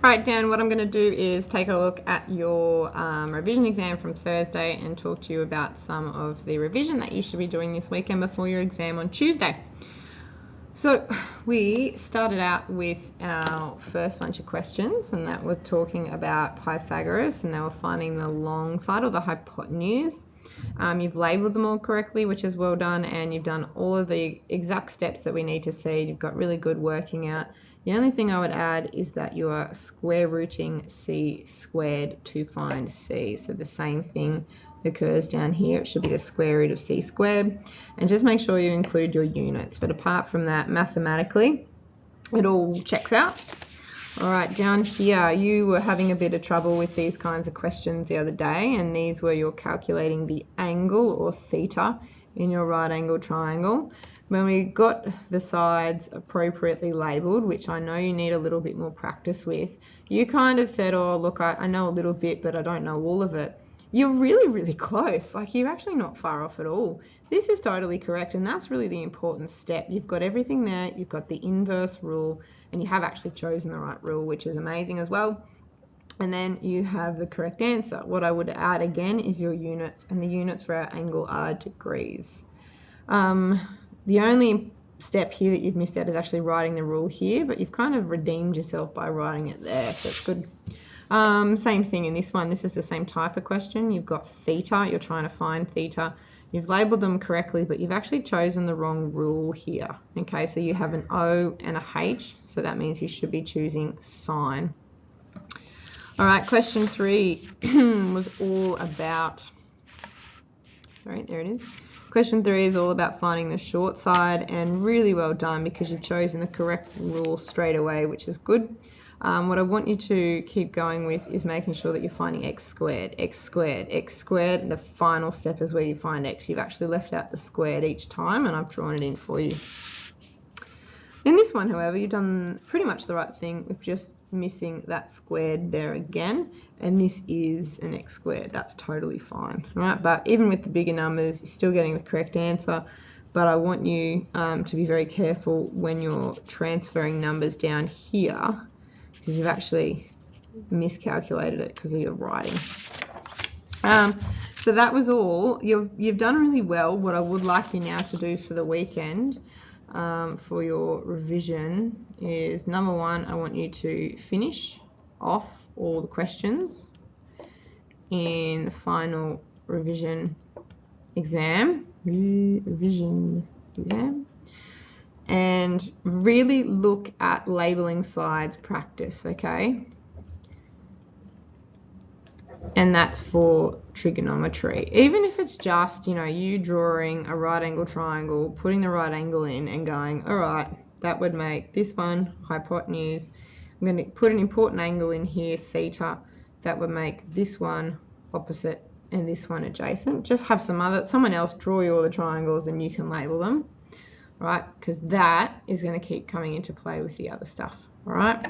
Right, Dan, what I'm going to do is take a look at your revision exam from Thursday and talk to you about some of the revision that you should be doing this weekend before your exam on Tuesday. So we started out with our first bunch of questions, and that we're talking about Pythagoras, and they were finding the long side or the hypotenuse. You've labelled them all correctly, which is well done, and you've done all of the exact steps that we need to see. You've got really good working out. The only thing I would add is that you are square rooting c squared to find c. So the same thing occurs down here. It should be the square root of c squared. And just make sure you include your units. But apart from that, mathematically, it all checks out. All right, down here, you were having a bit of trouble with these kinds of questions the other day, and these were you're calculating the angle or theta in your right angle triangle. When we got the sides appropriately labelled, which I know you need a little bit more practice with, you kind of said, oh, look, I know a little bit, but I don't know all of it. You're really, really close. Like, you're actually not far off at all. This is totally correct, and that's really the important step. You've got everything there. You've got the inverse rule, and you have actually chosen the right rule, which is amazing as well. And then you have the correct answer. What I would add again is your units, and the units for our angle are degrees. The only step here that you've missed out is actually writing the rule here, but you've kind of redeemed yourself by writing it there, so it's good. Same thing in this one. This is the same type of question. You've got theta. You're trying to find theta. You've labelled them correctly, but you've actually chosen the wrong rule here. Okay, so you have an O and a H, so that means you should be choosing sine. All right, question 3 was all about, sorry, there it is. Question 3 is all about finding the short side, and really well done because you've chosen the correct rule straight away, which is good. What I want you to keep going with is making sure that you're finding x squared, x squared, x squared. The final step is where you find x. You've actually left out the squared each time, and I've drawn it in for you. In this one, however, you've done pretty much the right thing with just missing that squared there again, and this is an x squared. That's totally fine, right? But even with the bigger numbers, you're still getting the correct answer. But I want you to be very careful when you're transferring numbers down here, because you've actually miscalculated it because of your writing. So that was all. You've done really well. What I would like you now to do for the weekend for your revision is, number 1, I want you to finish off all the questions in the final revision exam, and really look at labelling sides practice, okay? And that's for trigonometry. Even if it's just, you drawing a right angle triangle, putting the right angle in and going, all right, that would make this one hypotenuse. I'm going to put an important angle in here, theta. That would make this one opposite and this one adjacent. Just have someone else draw you all the triangles and you can label them, right? Because that is going to keep coming into play with the other stuff, all right?